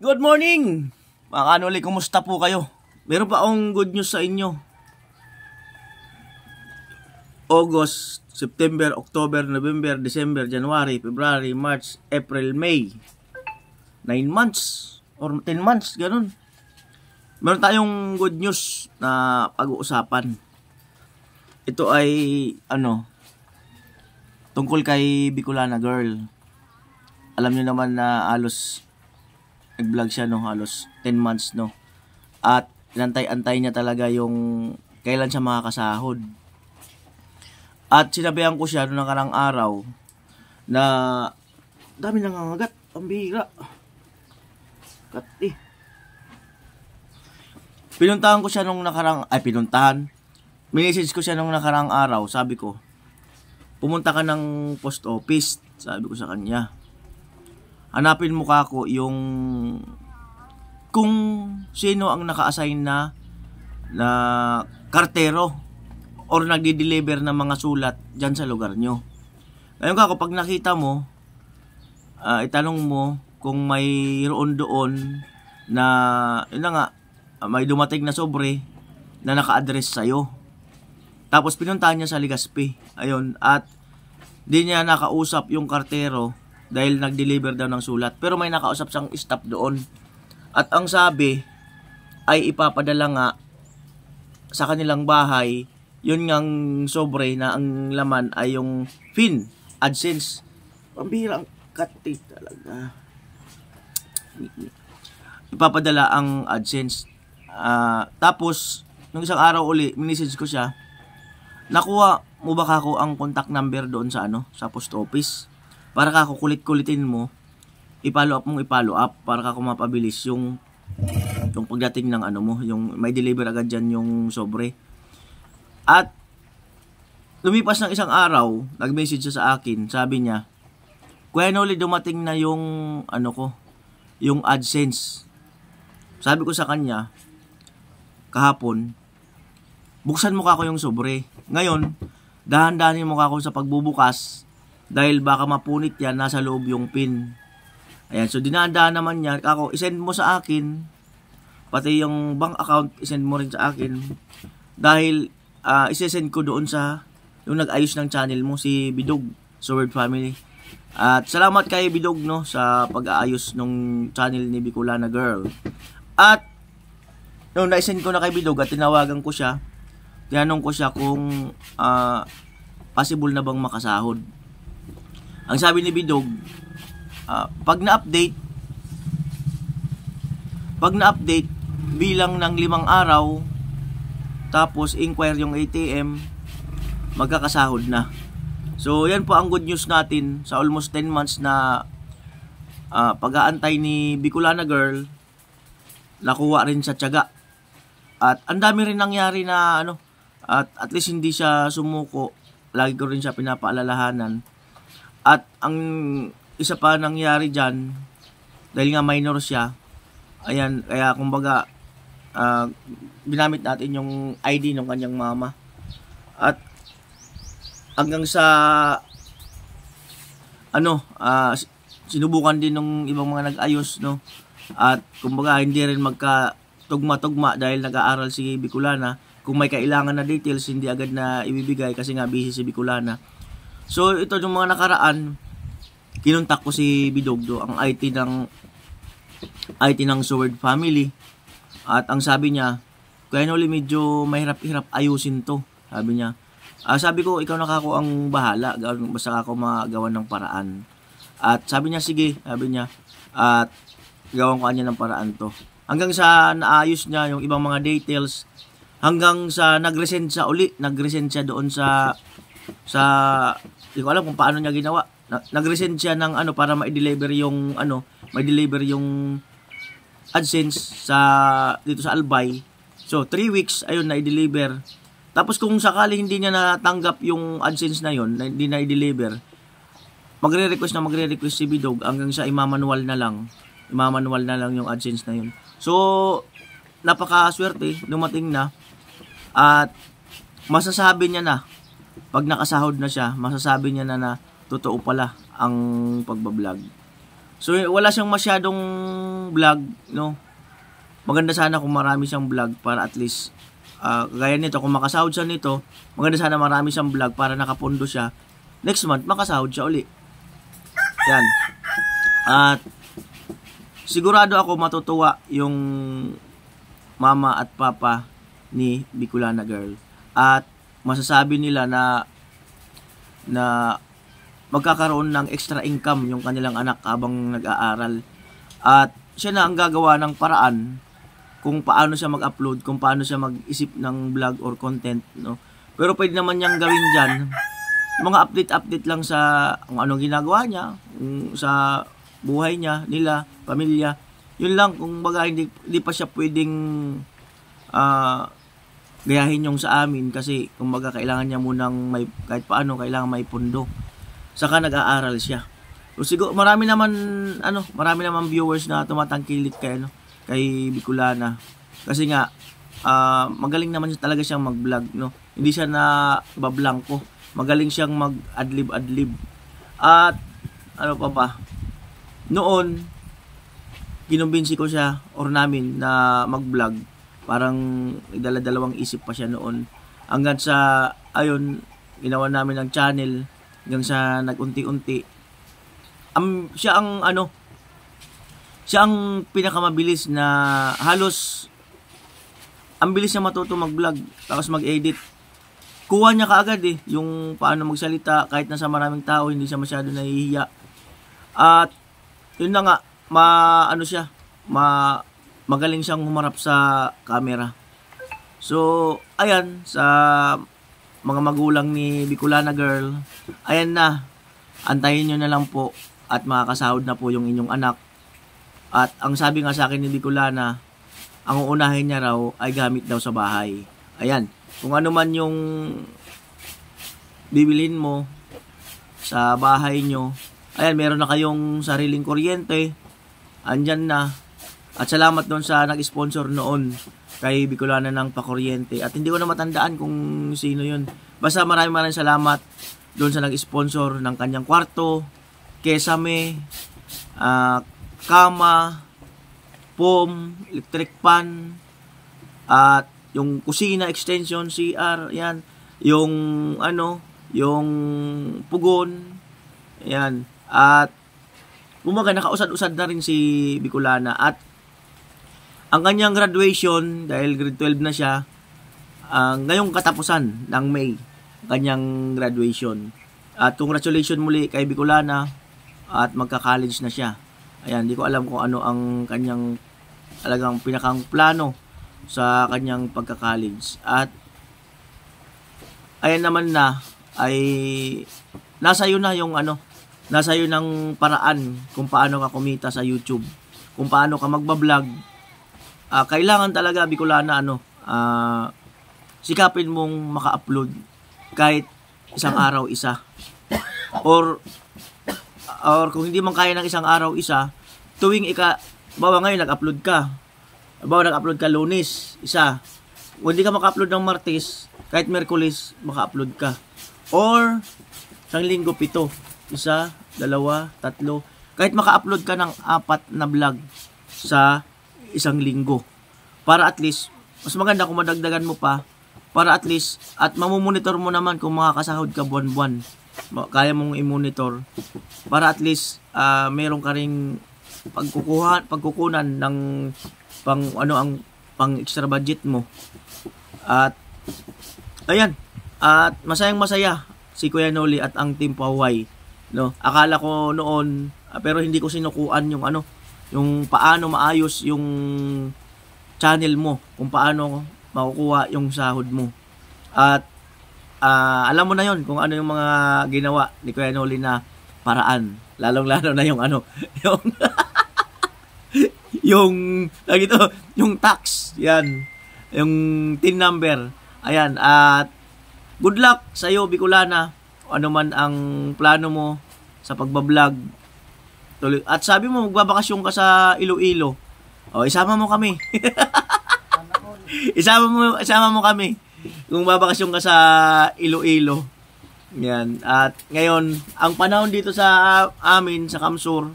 Good morning! Mga kanuli, kumusta po kayo? Meron pa akong good news sa inyo. August, September, October, November, December, January, February, March, April, May. 9 months or 10 months, ganun. Meron tayong good news na pag-uusapan. Ito ay, tungkol kay Bicolana Girl. Alam niyo naman na halos nag-vlog siya, no? Halos 10 months, no? At inantay-antay niya talaga yung kailan siya makakasahod. At sinabihan ko siya noong nakarang araw na dami nangangagat, pambihira. Kati. Pinuntahan ko siya nung minessage ko siya nung nakarang araw. Sabi ko, pumunta ka ng post office. Sabi ko sa kanya, hanapin mo kako yung kung sino ang naka-assign na kartero or nagdi-deliver ng mga sulat dyan sa lugar nyo. Ngayon kako, pag nakita mo, itanong mo kung mayroon doon na, may dumating na sobre na naka-address sa'yo. Tapos pinuntahan niya sa Legazpi. Ayun, at di niya nakausap yung kartero dahil nag-deliver daw ng sulat. Pero may nakausap siyang staff doon. At ang sabi ay ipapadala nga sa kanilang bahay yun ngang sobre na ang laman ay yung PIN, AdSense. Pambihira ang kati talaga. Ipapadala ang AdSense. Tapos, nung isang araw uli, minessage ko siya, nakuha mo ba kako ang contact number doon sa sa post office? Para kako kulit-kulitin mo, i-follow up para kako mapabilis yung pagdating ng yung may deliver agad dyan yung sobre. At lumipas ng isang araw, nag-message siya sa akin, sabi niya, Kuya Noli, dumating na yung yung AdSense. Sabi ko sa kanya, kahapon, buksan mo kako yung sobre. Ngayon, dahan-dahanin mo kako sa pagbubukas dahil baka mapunit yan, nasa loob yung PIN. Ayan, so dinadaan naman niya. Ako, isend mo sa akin, pati yung bank account, isend mo rin sa akin. Dahil, isesend ko doon sa, yung nag-ayos ng channel mo, si Bidog, Sword Family. At salamat kay Bidog, no, sa pag-aayos ng channel ni Bicolana Girl. At, nung na-send ko na kay Bidog at tinawagan ko siya, tinanong ko siya kung possible na bang makasahod. Ang sabi ni Bidog, pag na-update bilang ng 5 araw, tapos inquire yung ATM, magkakasahod na. So, yan po ang good news natin sa almost 10 months na pag-aantay ni Bicolana Girl, nakuha rin sa tiyaga. At ang dami rin nangyari na at least hindi siya sumuko. Lagi ko rin siya pinapaalalahanan. At ang isa pa nangyari dyan, dahil nga minor siya, ayan, kaya kumbaga, ginamit natin yung ID ng kanyang mama. At hanggang sa, sinubukan din ng ibang mga nag-ayos, no? At kumbaga, hindi rin magka-tugma-tugma dahil nag-aaral si Bicolana. Kung may kailangan na details, hindi agad na ibibigay kasi nga busy si Bicolana. So, ito yung mga nakaraan, kinuntak ko si Bidogdo, ang IT ng Sword Family. At ang sabi niya, Kuya Noli, medyo mahirap-hirap ayusin to. Sabi niya. Sabi ko, ikaw na kako ang bahala. Basta ako magawa ng paraan. At sabi niya, sige. Sabi niya, at gawan ko kanya ng paraan to. Hanggang sa naayos niya yung ibang mga details. Hanggang sa nag-resend siya uli. Nag-resend siya doon sa hindi ko alam kung paano niya ginawa. Nag-resend siya ng para ma-deliver yung AdSense dito sa Albay. So 3 weeks ayun na i-deliver. Tapos kung sakali hindi niya natanggap yung AdSense na yon, hindi na i-deliver, magre-request si Bidog hanggang sa imamanual na lang yung AdSense na yon. So napakaswerte, dumating na at masasabi niya na pag nakasahod na siya, masasabi niya na totoo pala ang pagbablog. So wala siyang masyadong vlog, no? Maganda sana kung marami siyang vlog para at least gaya nito, kung makasahod siya nito, maganda sana marami siyang vlog para nakapondo siya. Next month, makasahod siya uli. Yan. At sigurado ako matutuwa yung mama at papa ni Bicolana Girl. At masasabi nila na magkakaroon ng extra income yung kanilang anak habang nag-aaral. At siya na ang gagawa ng paraan kung paano siya mag-upload, kung paano siya mag-isip ng vlog or content, no? Pero pwede naman niyang gawin dyan mga update lang sa kung anong ginagawa niya, sa buhay niya, nila, pamilya. Yun lang, kung baga hindi pa siya pwedeng gayahin yung sa amin kasi kung baga kailangan niya munang may, kahit paano kailangan may pundo. Saka nag-aaral siya. So, siguro marami naman viewers na tumatangkilik kay Bicolana. Kasi nga magaling naman siya talaga siyang mag-vlog, no. Hindi siya na bablangko. Magaling siyang mag-adlib. At ano pa ba? Noon kinumbinsi ko siya or namin na mag-vlog. Parang dalawang isip pa siya noon. Hanggang sa ayun, ginawa namin ng channel hanggang sa nagunti-unti. Siya ang pinakamabilis na halos ang bilis niya matuto mag-vlog tapos mag-edit. Kuha niya kaagad yung paano magsalita kahit nasa maraming tao, hindi siya masyado nahihiya. At yun na nga, magaling siyang humarap sa camera. So, ayan, sa mga magulang ni Bicolana Girl, ayan na, antayin nyo na lang po at makakasahod na po yung inyong anak. At ang sabi nga sa akin ni Bicolana, ang uunahin niya raw ay gamit daw sa bahay. Ayan, kung ano man yung bibilhin mo sa bahay nyo, ayan, meron na kayong sariling kuryente, andyan na. At salamat doon sa nag-sponsor noon kay Bicolana ng pakuryente. At hindi ko na matandaan kung sino yun. Basta maraming salamat doon sa nag-sponsor ng kanyang kwarto, kesame, kama, foam, electric fan, at yung kusina, extension, CR, yan, yung yung pugon, yan. At bumaga nakausad-usad na rin si Bicolana. At ang kanyang graduation, dahil grade 12 na siya, ngayong katapusan ng May, kanyang graduation. At congratulations muli kay Bicolana at magka-college na siya. Ayan, hindi ko alam kung ano ang kanyang talagang pinakang plano sa kanyang pagka-college. At ayan naman na ay nasa iyo na yung nasa iyo ng paraan kung paano ka kumita sa YouTube, kung paano ka magba-vlog. Kailangan talaga Bicolana sikapin mong maka-upload kahit isang araw isa. Or kung hindi man kaya ng isang araw isa, tuwing bawa ngayon nag-upload ka. Bawa nag-upload ka Lunes, isa. Kung hindi ka maka-upload ng Martes, kahit Merkulis, maka-upload ka. Or isang linggo 7, 1, 2, 3. Kahit maka-upload ka ng 4 na vlog sa isang linggo. Para at least, mas maganda kung madagdagan mo pa, para at least, at mamumonitor mo naman kung makakasahod ka buwan-buwan. Kaya mong i-monitor. Para at least, meron ka ring pagkukunan ng pang extra budget mo. At, ayan. At masayang-masaya si Kuya Noli at ang Team Pauway. No? Akala ko noon, pero hindi ko sinukuan yung paano maayos yung channel mo, kung paano makukuha yung sahod mo. At alam mo na yon kung ano yung mga ginawa ni Kuya Noli na paraan. Lalong-lalo na yung yung tax, yan. Yung TIN number. Ayan, at good luck sa iyo Bicolana. Ano man ang plano mo sa pagbablog. At sabi mo magbabakasyon ka sa Iloilo. Isama mo kami. Isama mo kami. Kung babakasyon ka sa Iloilo. Yan. At ngayon, ang panahon dito sa amin sa Kamsur,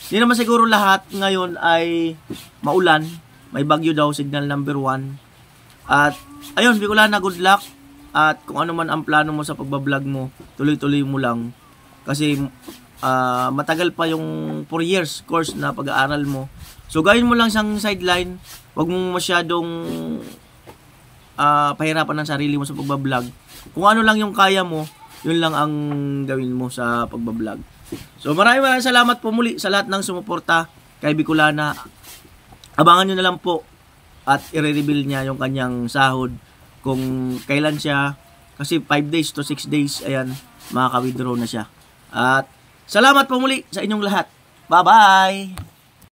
Hindi naman siguro lahat ngayon ay maulan. May bagyo daw, signal number 1. At ayun, Bicolana, good luck. At kung ano man ang plano mo sa pagbablog mo, tuloy-tuloy mo lang. Kasi matagal pa yung 4 years course na pag-aaral mo. So gawin mo lang siyang sideline. Huwag mong masyadong pahirapan ng sarili mo sa pagbablog. Kung ano lang yung kaya mo, yun lang ang gawin mo sa pagbablog. So maraming salamat po muli sa lahat ng sumuporta kay Bicolana. Abangan nyo na lang po at i-reveal niya yung kanyang sahod kung kailan siya, kasi 5 days to 6 days, ayan, makaka-withdraw na siya. At salamat po muli sa inyong lahat. Bye-bye!